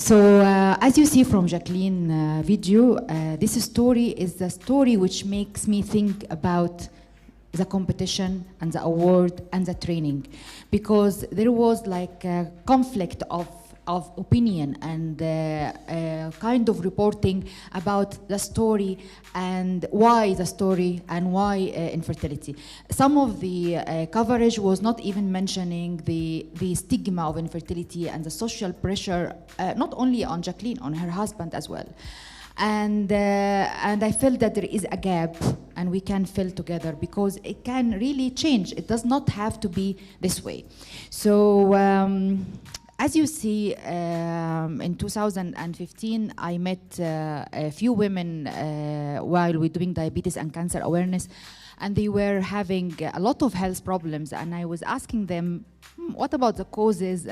So as you see from Jacqueline's video, this story is the story which makes me think about the competition and the award and the training, because there was like a conflict of opinion and kind of reporting about the story and why the story and why infertility. Some of the coverage was not even mentioning the stigma of infertility and the social pressure, not only on Jacqueline, on her husband as well. And I felt that there is a gap and we can fill together, because it can really change. It does not have to be this way. So as you see, in 2015, I met a few women while we're doing diabetes and cancer awareness, and they were having a lot of health problems. And I was asking them, what about the causes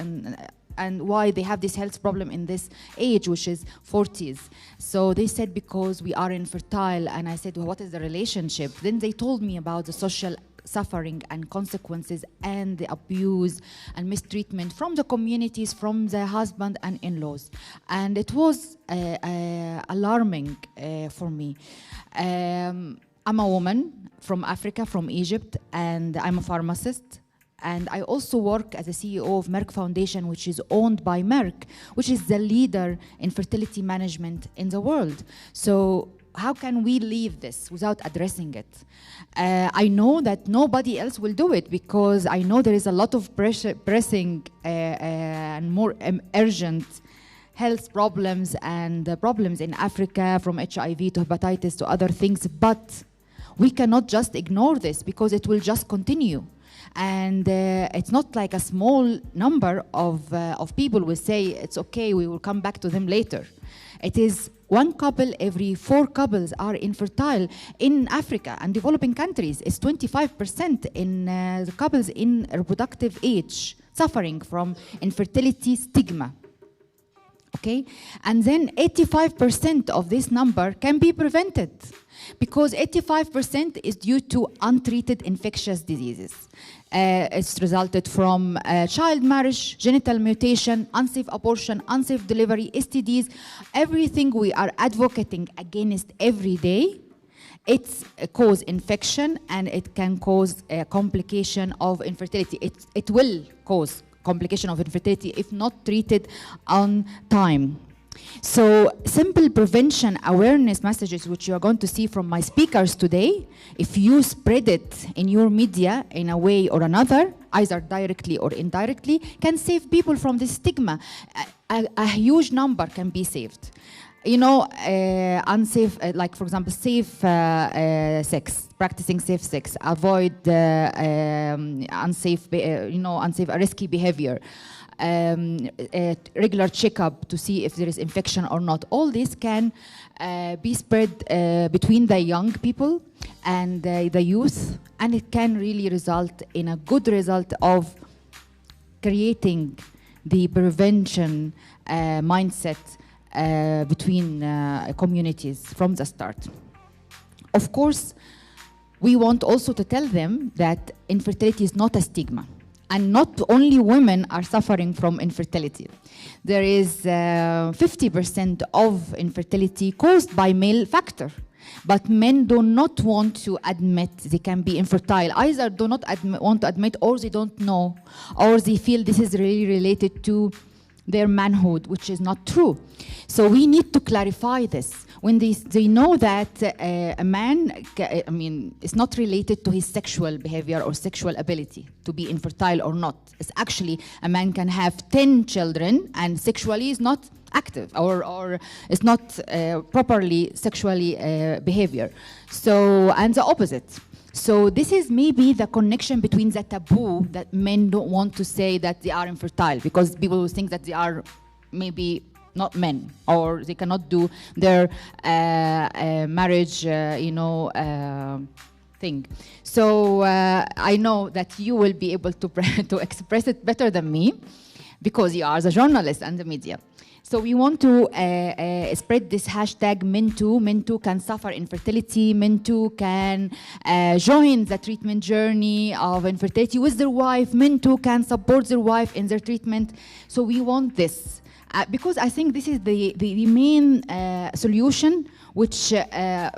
and why they have this health problem in this age, which is 40s. So they said, because we are infertile. And I said, well, what is the relationship? Then they told me about the social suffering and consequences and the abuse and mistreatment from the communities, from the husband and in-laws. And it was alarming for me. I'm a woman from Africa, from Egypt, and I'm a pharmacist. And I also work as a CEO of Merck Foundation, which is owned by Merck, which is the leader in fertility management in the world. So how can we leave this without addressing it? I know that nobody else will do it, because I know there is a lot of pressing and more urgent health problems and problems in Africa, from HIV to hepatitis to other things. But we cannot just ignore this, because it will just continue. And it's not like a small number of people will say, it's okay, we will come back to them later. It is one couple every 4 couples are infertile in Africa and developing countries. It's 25% in the couples in reproductive age suffering from infertility stigma. Okay? And then 85% of this number can be prevented, because 85% is due to untreated infectious diseases. It's resulted from child marriage, genital mutation, unsafe abortion, unsafe delivery, STDs, everything we are advocating against every day. It's cause infection, and it can cause a complication of infertility. It will cause complication of infertility if not treated on time. So simple prevention awareness messages, which you are going to see from my speakers today, if you spread it in your media in a way or another, either directly or indirectly, can save people from this stigma. A huge number can be saved. You know, unsafe, like for example, safe sex, practicing safe sex, avoid unsafe, unsafe, risky behavior. Regular checkup to see if there is infection or not. All this can be spread between the young people and the youth, and it can really result in a good result of creating the prevention mindset between communities from the start. Of course, we want also to tell them that infertility is not a stigma. And not only women are suffering from infertility. There is 50% of infertility caused by male factor. But men do not want to admit they can be infertile. Either do not want to admit, or they don't know, or they feel this is really related to their manhood, which is not true. So we need to clarify this. When they know that a man, it's not related to his sexual behavior or sexual ability to be infertile or not. It's actually, a man can have 10 children and sexually is not active, or is not properly sexually behavior. So, and the opposite. So this is maybe the connection between the taboo that men don't want to say that they are infertile, because people will think that they are maybe not men, or they cannot do their marriage, thing. So I know that you will be able to express it better than me, because you are the journalist and the media. So we want to spread this hashtag Men2. Men2 can suffer infertility. Men2 can join the treatment journey of infertility with their wife. Men2 can support their wife in their treatment. So we want this. Because I think this is the main solution, which there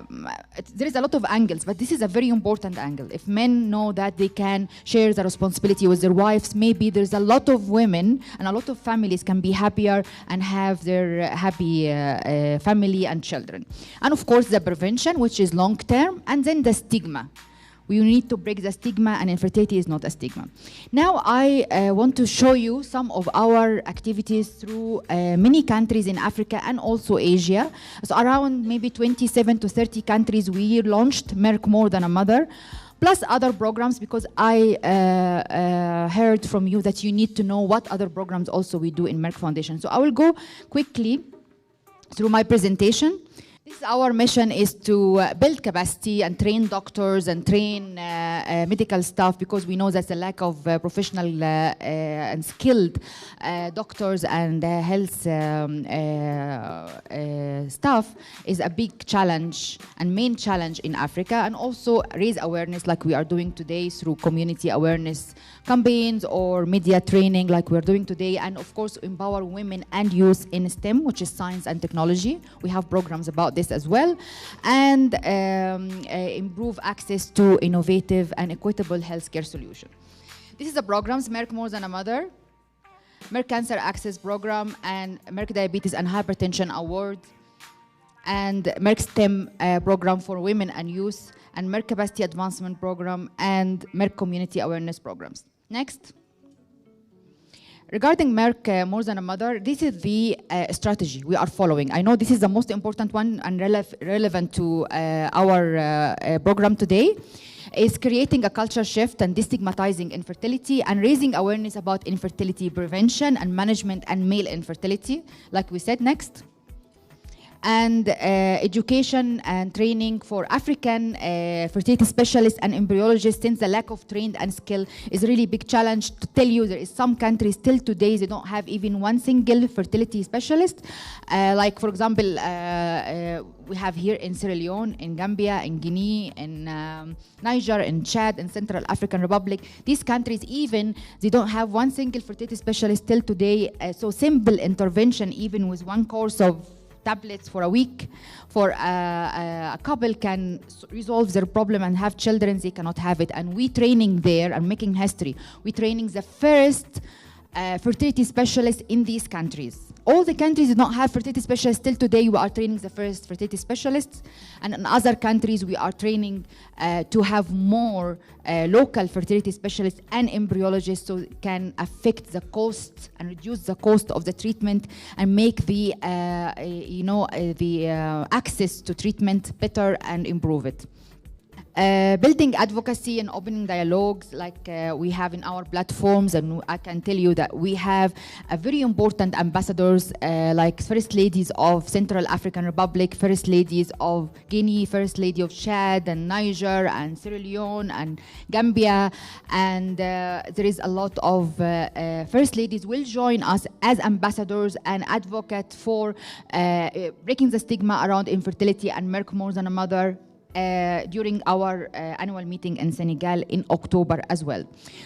is a lot of angles, but this is a very important angle. If men know that they can share the responsibility with their wives, maybe there's a lot of women and a lot of families can be happier and have their happy family and children. And of course, the prevention, which is long term, and then the stigma. We need to break the stigma, and infertility is not a stigma. Now I want to show you some of our activities through many countries in Africa and also Asia. So around maybe 27 to 30 countries we launched Merck More Than a Mother, plus other programs, because I heard from you that you need to know what other programs also we do in Merck Foundation. So I will go quickly through my presentation. Our mission is to build capacity and train doctors and train medical staff, because we know there's a lack of professional and skilled doctors and health staff is a big challenge and main challenge in Africa, and also raise awareness like we are doing today through community awareness campaigns or media training like we're doing today, and of course empower women and youth in STEM, which is science and technology. We have programs about this as well, and improve access to innovative and equitable healthcare solutions. This is the programs: Merck More Than a Mother, Merck Cancer Access Program, and Merck Diabetes and Hypertension Award, and Merck STEM program for women and youth, and Merck Capacity Advancement Program, and Merck Community Awareness Programs. Next. Regarding Merck More Than a Mother, this is the strategy we are following. I know this is the most important one and relevant to our program today, is creating a culture shift and destigmatizing infertility and raising awareness about infertility prevention and management and male infertility, like we said. Next. And education and training for African fertility specialists and embryologists, since the lack of trained and skill is a really big challenge. To tell you, there is some countries still today, they don't have even one single fertility specialist. Like for example, we have here in Sierra Leone, in Gambia, in Guinea, in Niger, in Chad, in Central African Republic. These countries even, they don't have one single fertility specialist till today. So simple intervention, even with one course of tablets for a week, for a couple can resolve their problem and have children, they cannot have it. And we training there and making history. We training the first fertility specialists in these countries. All the countries do not have fertility specialists. Till today, we are training the first fertility specialists. And in other countries, we are training to have more local fertility specialists and embryologists, so it can affect the cost and reduce the cost of the treatment and make the, access to treatment better and improve it. Building advocacy and opening dialogues like we have in our platforms, and I can tell you that we have a very important ambassadors like First Ladies of Central African Republic, First Ladies of Guinea, First Lady of Chad and Niger and Sierra Leone and Gambia, and there is a lot of First Ladies will join us as ambassadors and advocate for breaking the stigma around infertility and Merck More Than a Mother during our annual meeting in Senegal in October as well.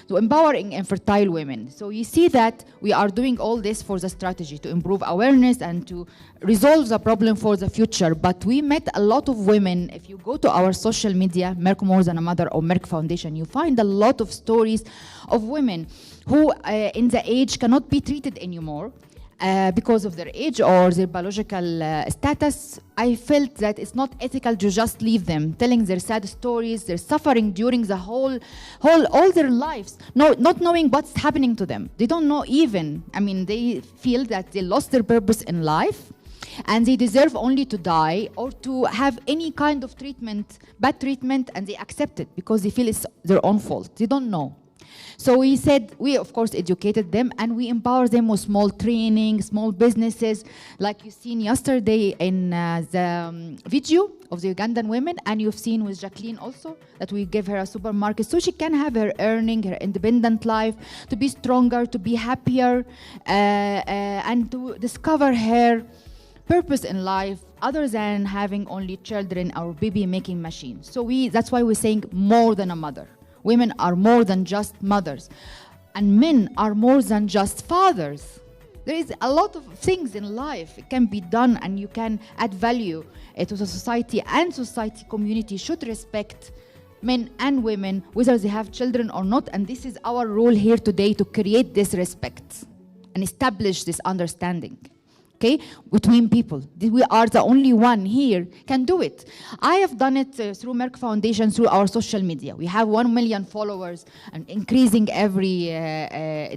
So empowering infertile women. So you see that we are doing all this for the strategy to improve awareness and to resolve the problem for the future. But we met a lot of women. If you go to our social media, Merck More Than a Mother or Merck Foundation, you find a lot of stories of women who in the age cannot be treated anymore. Because of their age or their biological status. I felt that it's not ethical to just leave them, telling their sad stories, their suffering during the all their lives, not knowing what's happening to them. They don't know even, they feel that they lost their purpose in life and they deserve only to die or to have any kind of treatment, bad treatment, and they accept it because they feel it's their own fault. They don't know. So we said, we of course educated them and we empower them with small training, small businesses, like you've seen yesterday in the video of the Ugandan women, and you've seen with Jacqueline also, that we give her a supermarket so she can have her earning, her independent life, to be stronger, to be happier, and to discover her purpose in life other than having only children or baby making machines. So that's why we're saying more than a mother. Women are more than just mothers, and men are more than just fathers. There is a lot of things in life it can be done, and you can add value to the society, and society community should respect men and women, whether they have children or not. And this is our role here today, to create this respect and establish this understanding. Okay, between people. We are the only one here can do it. I have done it through Merck Foundation, through our social media. We have 1 million followers and increasing every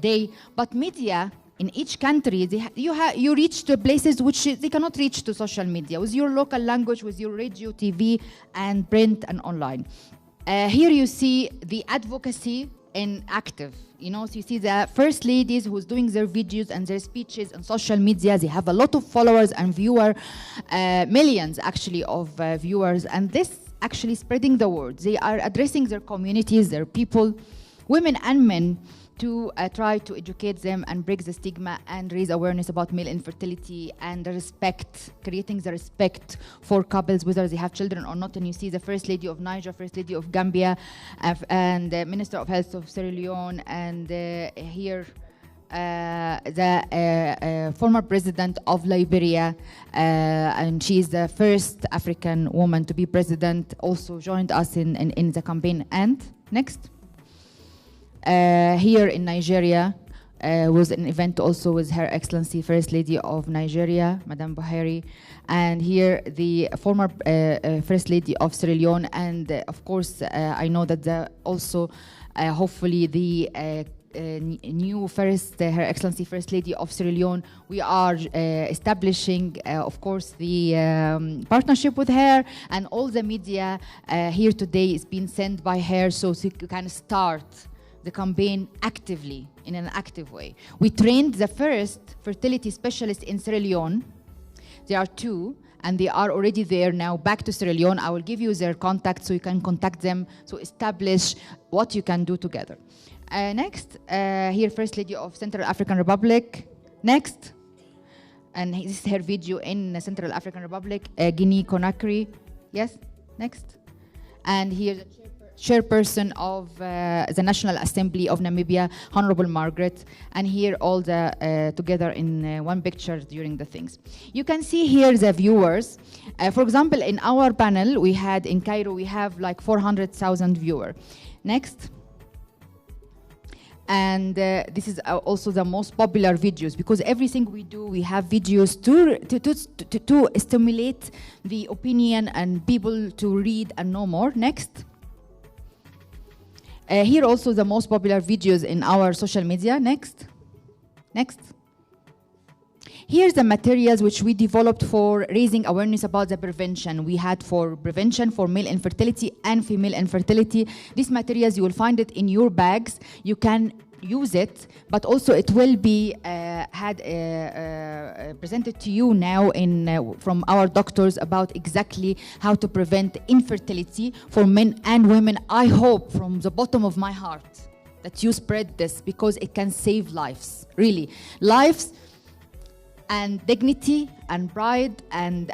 day. But media in each country, you reach to places which they cannot reach to social media, with your local language, with your radio, TV, and print and online. Here you see the advocacy in active. You know, so you see the first ladies who's doing their videos and their speeches on social media. They have a lot of followers and millions actually of viewers, and this actually spreading the word. They are addressing their communities, their people, women and men, to try to educate them and break the stigma and raise awareness about male infertility and the respect, creating the respect for couples, whether they have children or not. And you see the First Lady of Niger, First Lady of Gambia, and the Minister of Health of Sierra Leone, and here the former president of Liberia, and she's the first African woman to be president, also joined us in the campaign. And next. Here in Nigeria was an event also with Her Excellency First Lady of Nigeria, Madame Buhari, and here the former First Lady of Sierra Leone, and of course I know that also hopefully the new Her Excellency First Lady of Sierra Leone, we are establishing of course the partnership with her, and all the media here today is being sent by her, so you can start the campaign actively, in an active way. We trained the first fertility specialist in Sierra Leone. There are 2, and they are already there now, back to Sierra Leone. I will give you their contact so you can contact them to establish what you can do together. Next, here First Lady of Central African Republic. Next, and this is her video in Central African Republic, Guinea Conakry. Yes, next. And here the chairperson of the National Assembly of Namibia, Honorable Margaret, and here all the together in one picture during the things. You can see here the viewers. For example, in our panel we had in Cairo, we have like 400,000 viewers. Next. And this is also the most popular videos, because everything we do, we have videos to stimulate the opinion and people to read and know more. Next. Here also the most popular videos in our social media. Next. Next. Here's the materials which we developed for raising awareness about the prevention. We had for prevention for male infertility and female infertility. These materials, you will find it in your bags. You can use it, but also it will be presented to you now from our doctors about exactly how to prevent infertility for men and women. I hope from the bottom of my heart that you spread this, because it can save lives, really. Lives and dignity and pride, and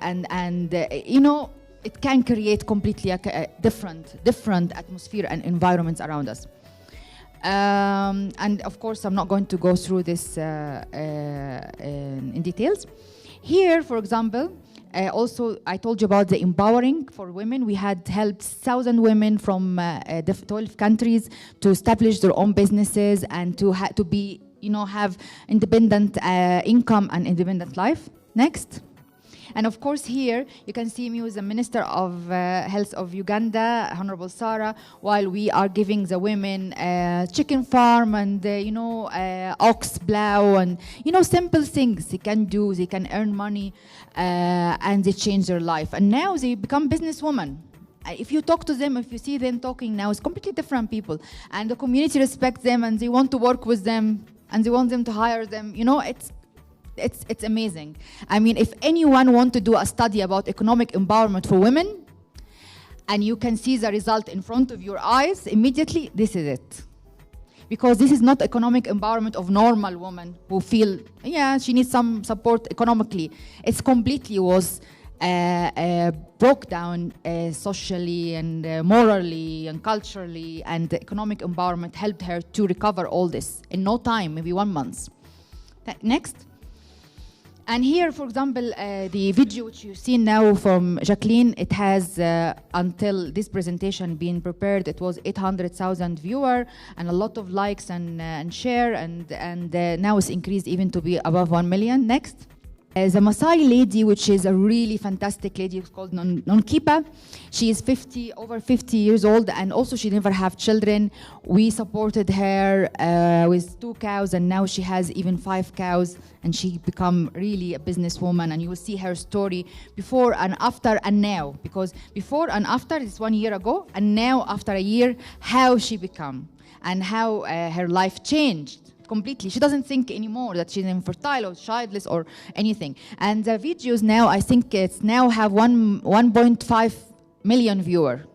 you know, it can create completely a different atmosphere and environments around us. And of course, I'm not going to go through this in details. Here, for example, also I told you about the empowering for women. We had helped 1,000 women from 12 countries to establish their own businesses and to be, you know, have independent income and independent life. Next. And of course here you can see me with the Minister of Health of Uganda, Honorable Sarah, while we are giving the women chicken farm and ox plow and simple things they can do. They can earn money and they change their life. And now they become businesswomen. if you talk to them, if you see them talking now, it's completely different people. And the community respects them, and they want to work with them, and they want them to hire them. You know, it's amazing. I mean, if anyone want to do a study about economic empowerment for women, and you can see the result in front of your eyes immediately, this is it. Because this is not economic empowerment of normal women who feel, yeah, she needs some support economically. It's completely was broke down socially and morally and culturally, and the economic empowerment helped her to recover all this in no time, maybe 1 month. Next. And here, for example, the video which you see now from Jacqueline, it has, until this presentation being prepared, it was 800,000 viewers and a lot of likes and share, and now it's increased even to be above 1 million. Next. The Maasai lady, which is a really fantastic lady, it's called Nonkipa. She is over 50 years old, and also she never have children. We supported her with 2 cows, and now she has even 5 cows, and she become really a businesswoman. And you will see her story before and after and now, because before and after is 1 year ago, and now after a year, how she become and how her life changed completely. She doesn't think anymore that she's infertile or childless or anything. And the videos now, I think it's now have 1.5 million viewers.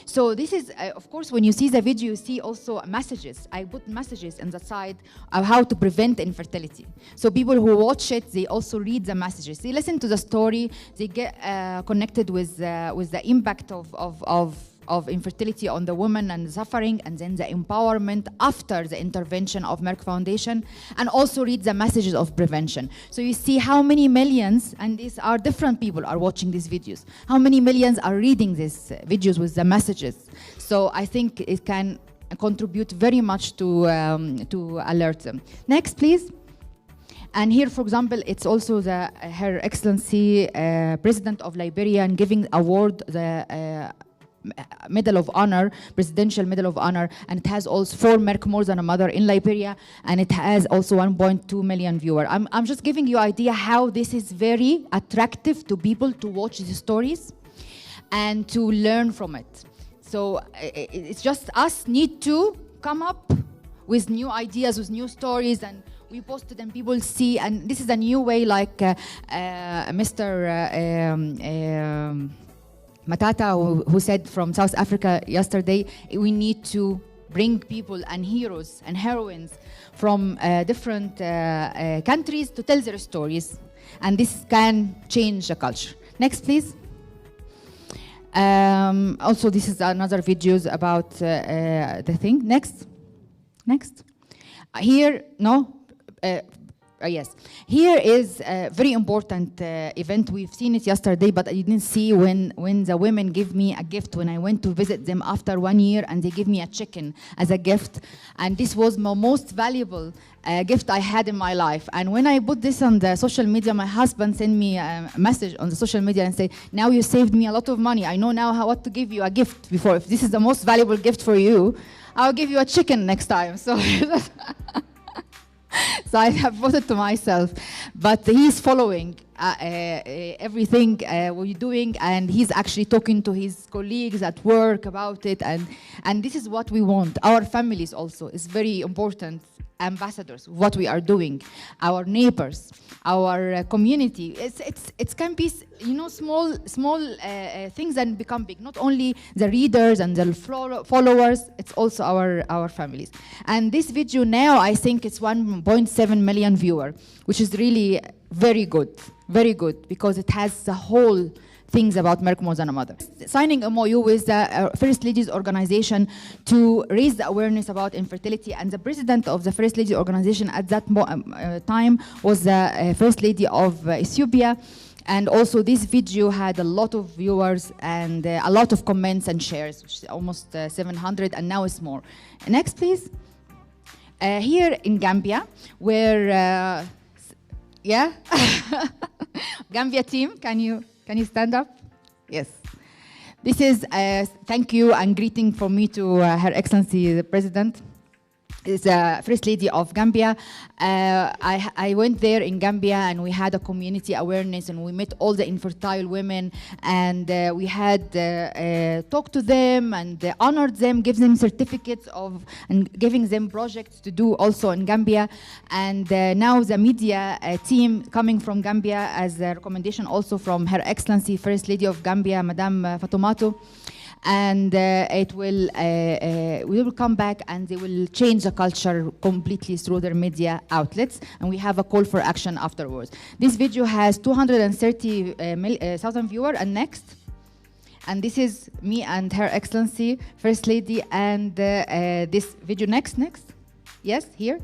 So this is, of course, when you see the video, you see also messages. I put messages on the side of how to prevent infertility. So people who watch it, they also read the messages. They listen to the story. They get connected with the impact of infertility on the woman and suffering, and then the empowerment after the intervention of Merck Foundation, and also read the messages of prevention. So you see how many millions, and these are different people are watching these videos, how many millions are reading these videos with the messages. So I think it can contribute very much to alert them. Next, please. And here, for example, it's also Her Excellency President of Liberia, and giving award the Medal of Honor, Presidential Medal of Honor, and it has also 4 Merck More Than a Mother in Liberia, and it has also 1.2 million viewers. I'm just giving you an idea how this is very attractive to people to watch the stories and to learn from it. So it's just us need to come up with new ideas, with new stories, and we post it and people see, and this is a new way, like Mr. Matata, who said from South Africa yesterday, we need to bring people and heroes and heroines from different countries to tell their stories, and this can change the culture. Next, please. Also, this is another videos about the thing. Next. Here, no. Yes, here is a very important event. We've seen it yesterday, but I didn't see when the women give me a gift when I went to visit them after 1 year, and they give me a chicken as a gift. And this was my most valuable gift I had in my life. And when I put this on the social media, my husband sent me a message on the social media and said, now you saved me a lot of money. I know now what to give you a gift before. If this is the most valuable gift for you, I'll give you a chicken next time. So. So I have voted to myself, but he's following everything we're doing, and he's actually talking to his colleagues at work about it, and this is what we want. Our families also is very important ambassadors of what we are doing. Our neighbors, our community. It can be, you know, small things that become big. Not only the readers and the followers, it's also our families. And this video now, I think it's 1.7 million viewers, which is really very good, because it has the whole things about Merck More Than a Mother. Signing a MOU with the First Ladies Organization to raise the awareness about infertility, and the president of the First Ladies Organization at that time was the First Lady of Ethiopia. And also this video had a lot of viewers and a lot of comments and shares, which is almost 700, and now it's more. Next, please. Here in Gambia, where, yeah? Gambia team, can you stand up? Yes. This is a thank you and greeting from me to Her Excellency the President. is the First Lady of Gambia. I went there in Gambia and we had a community awareness and we met all the infertile women and we had talked to them and honored them, give them certificates of and giving them projects to do also in Gambia. And now the media team coming from Gambia as a recommendation also from Her Excellency First Lady of Gambia, Madame Fatoumata. And we will come back and they will change the culture completely through their media outlets, and we have a call for action afterwards. This video has 230,000 viewers, and next. And this is me and Her Excellency, First Lady, and this video next. Yes, here.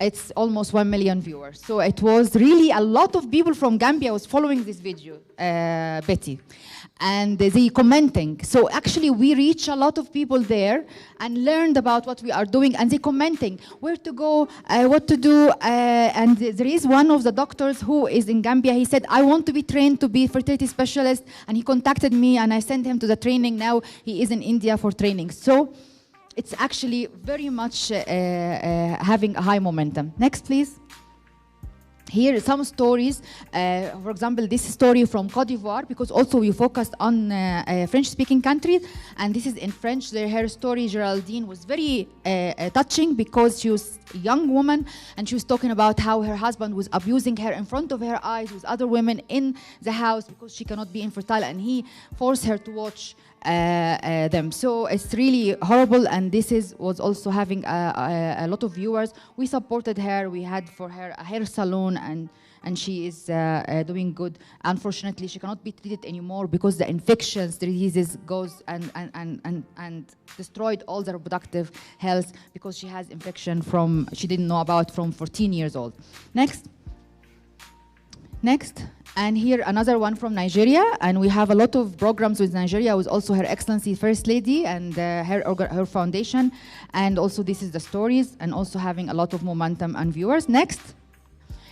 It's almost 1 million viewers. So it was really a lot of people from Gambia was following this video, Betty. And they commenting. So actually we reach a lot of people there and learned about what we are doing, and they commenting where to go, what to do. And there is one of the doctors who is in Gambia. He said, I want to be trained to be fertility specialist, and he contacted me and I sent him to the training. Now he is in India for training. So it's actually very much having a high momentum. Next, please. Here are some stories. For example, this story from Côte d'Ivoire, because also we focused on French-speaking countries, and this is in French. Her story, Geraldine, was very touching because she was a young woman, and she was talking about how her husband was abusing her in front of her eyes with other women in the house because she cannot be infertile, and he forced her to watch them. So it's really horrible, and this was also having a lot of viewers. We supported her. We had for her a hair salon, and she is doing good. Unfortunately, she cannot be treated anymore because the infections, the diseases goes and destroyed all the reproductive health because she has infection from she didn't know about from 14 years old. Next. And here another one from Nigeria, and we have a lot of programs with Nigeria with also Her Excellency First Lady and her foundation, and also this is the stories and also having a lot of momentum and viewers. Next.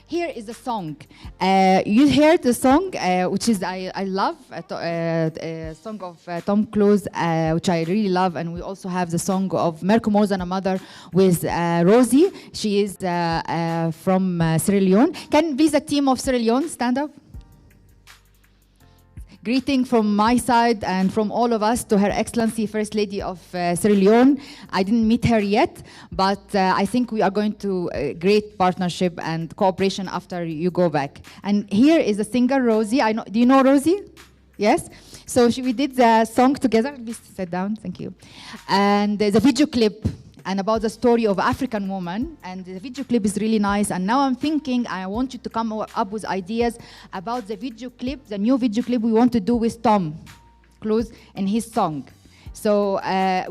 Here is the song. You heard the song, which is I love, a song of Tom Cruise, which I really love, and we also have the song of Merck More Than a Mother with Rosie. She is from Sierra Leone. Can please the team of Sierra Leone stand up? Greeting from my side and from all of us to Her Excellency First Lady of Sierra Leone. I didn't meet her yet, but I think we are going to great partnership and cooperation after you go back. And here is the singer Rosie. Do you know Rosie? Yes? So we did the song together. Please sit down, thank you. And there's a video clip and about the story of African woman, and the video clip is really nice. And now I'm thinking I want you to come up with ideas about the video clip, the new video clip we want to do with Tom Cruise in his song. So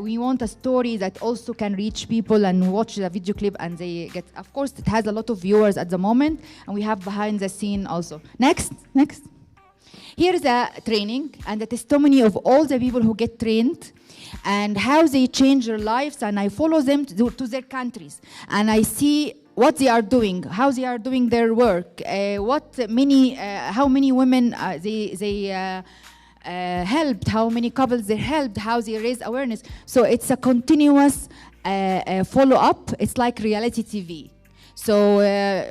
we want a story that also can reach people and watch the video clip, and they get, of course, it has a lot of viewers at the moment, and we have behind the scene also. Next. Here's a training and the testimony of all the people who get trained and how they change their lives, and I follow them to their countries, and I see what they are doing, how they are doing their work, how many women they helped, how many couples they helped, how they raise awareness. So it's a continuous follow-up. It's like reality TV. So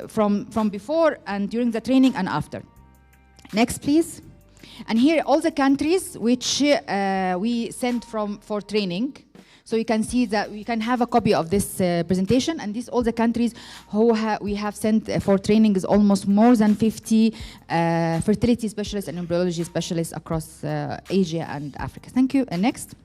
from before and during the training and after. Next, please. And here all the countries which we sent for training. So you can see that we can have a copy of this presentation, and all the countries who we have sent for training is almost more than 50 fertility specialists and embryology specialists across Asia and Africa. Thank you. And next.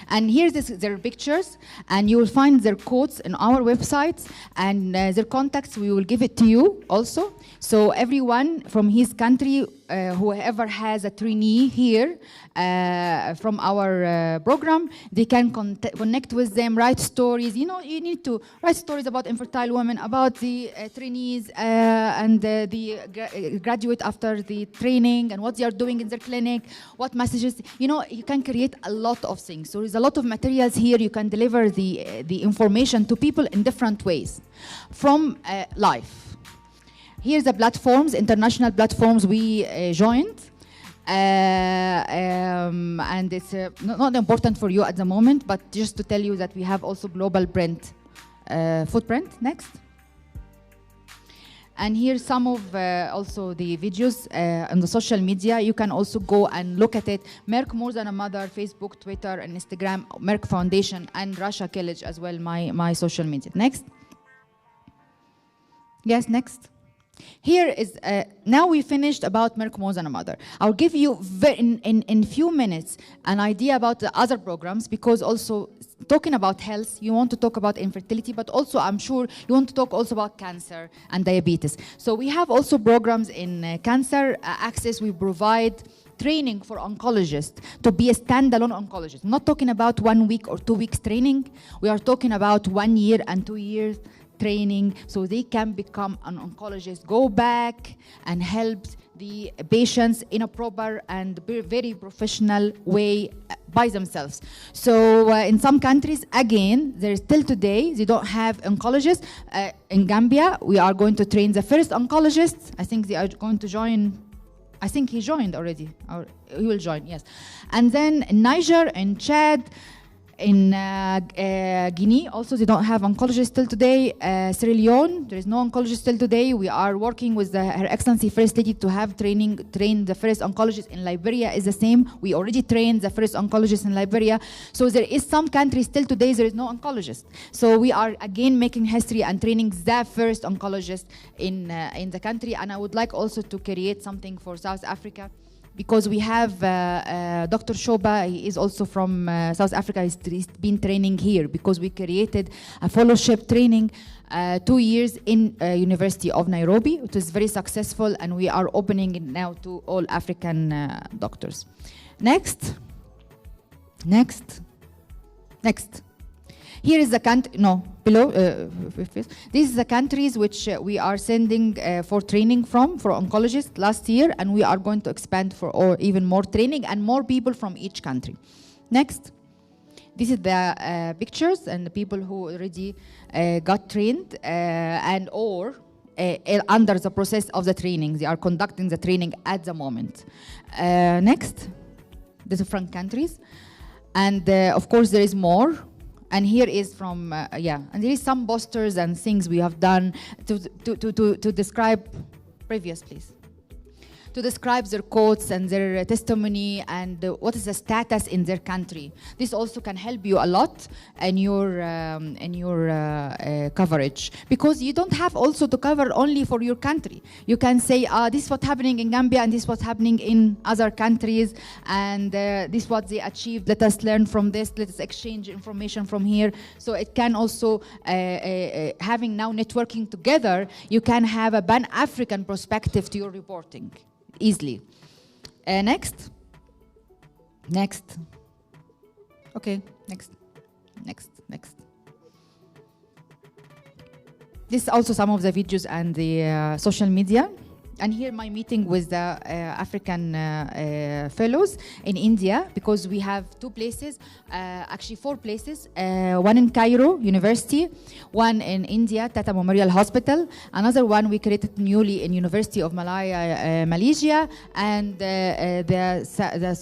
And here's their pictures, and you will find their quotes in our websites, and their contacts, we will give it to you also. So everyone from his country, whoever has a trainee here from our program, they can connect with them, write stories. You know, you need to write stories about infertile women, about the trainees and the graduate after the training, and what they are doing in their clinic, what messages. You know, you can create a lot of things. So there's a lot of materials here. You can deliver the information to people in different ways from life. Here's the platforms, international platforms we joined. And it's not important for you at the moment, but just to tell you that we have also global print footprint. Next. And here's some of also the videos on the social media. You can also go and look at it. Merck More Than a Mother, Facebook, Twitter, and Instagram, Merck Foundation, and Rasha Kelej as well, my social media. Next. Yes, next. Here is, now we finished about Merck More Than a Mother. I'll give you in few minutes an idea about the other programs, because also talking about health, you want to talk about infertility, but also I'm sure you want to talk also about cancer and diabetes. So we have also programs in cancer access. We provide training for oncologists to be a standalone oncologist. I'm not talking about 1 week or 2 weeks training. We are talking about 1 year and 2 years training, so they can become an oncologist, go back and help the patients in a proper and very professional way by themselves. So in some countries, again, there is still today, they don't have oncologists. In Gambia, we are going to train the first oncologist. I think they are going to join. I think he joined already, or he will join, yes. And then in Niger and Chad, in Guinea, also they don't have oncologists till today. Sierra Leone, there is no oncologist till today. We are working with Her Excellency First Lady to have train the first oncologist. In Liberia is the same. We already trained the first oncologist in Liberia. So there is some countries still today there is no oncologist. So we are again making history and training the first oncologist in the country. And I would like also to create something for South Africa, because we have Dr. Shoba, he is also from South Africa. He's been training here because we created a fellowship training 2 years in University of Nairobi. It was very successful, and we are opening it now to all African doctors. Next. Next. Next. Here is the country, no, below, this is the countries which we are sending for training for oncologists last year, and we are going to expand for even more training and more people from each country. Next. This is the pictures and the people who already got trained and or under the process of the training. They are conducting the training at the moment. Next. The different countries. And of course there is more. And here is from, and there is some posters and things we have done to describe, previous please, to describe their quotes and their testimony and what is the status in their country. This also can help you a lot in your coverage, because you don't have also to cover only for your country. You can say, this is what's happening in Gambia and this is what's happening in other countries, and this is what they achieved. Let us learn from this. Let us exchange information from here. So it can also, having now networking together, you can have a Pan-African perspective to your reporting. Easily. Next. Next. Okay, next. Next, next. This is also some of the videos and the social media. And here my meeting with the African fellows in India, because we have 2 places, actually 4 places, one in Cairo University, one in India, Tata Memorial Hospital, another one we created newly in University of Malaya, Malaysia, and the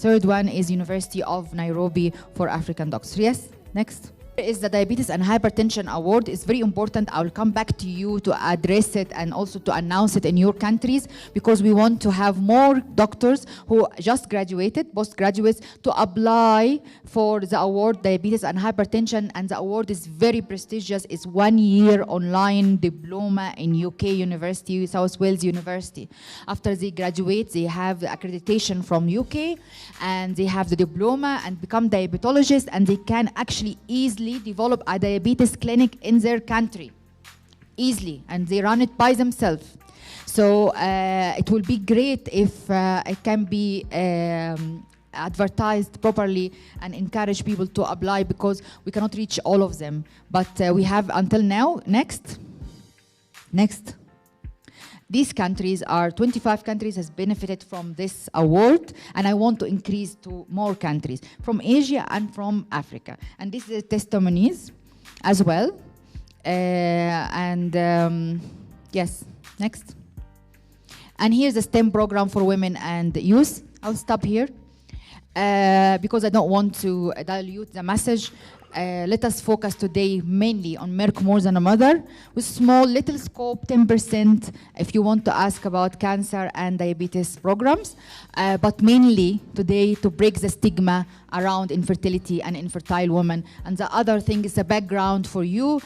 third one is University of Nairobi for African doctors. Yes, next. Is the Diabetes and Hypertension Award. It's very important. I will come back to you to address it and also to announce it in your countries, because we want to have more doctors who just graduated, postgraduates, to apply for the award, Diabetes and Hypertension, and the award is very prestigious. It's 1 year online diploma in UK University, South Wales University. After they graduate, they have the accreditation from UK, and they have the diploma and become diabetologists, and they can actually easily develop a diabetes clinic in their country, easily, and they run it by themselves. So it will be great if it can be advertised properly and encourage people to apply, because we cannot reach all of them. But we have until now. Next. Next. These countries are 25 countries has benefited from this award, and I want to increase to more countries from Asia and from Africa. And this is testimonies as well. Yes, next. And here's the STEM program for women and youth. I'll stop here because I don't want to dilute the message. let us focus today mainly on Merck More Than a Mother, with small little scope, 10% if you want to ask about cancer and diabetes programs, but mainly today to break the stigma around infertility and infertile women. And the other thing is the background for you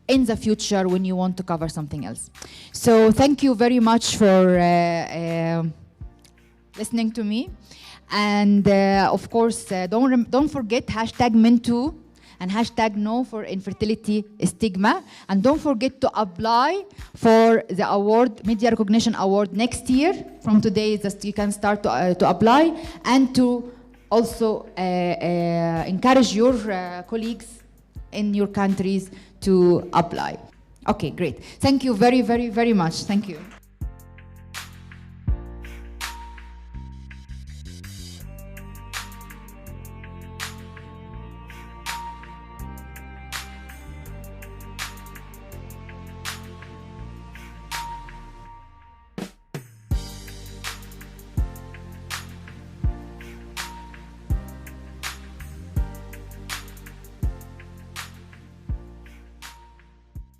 in the future when you want to cover something else. So thank you very much for listening to me. And of course, don't forget #MenToo and #No for Infertility Stigma. And don't forget to apply for the award, Media Recognition Award next year. From today, you can start to apply, and to also encourage your colleagues in your countries to apply. Okay, great. Thank you very, very, very much. Thank you.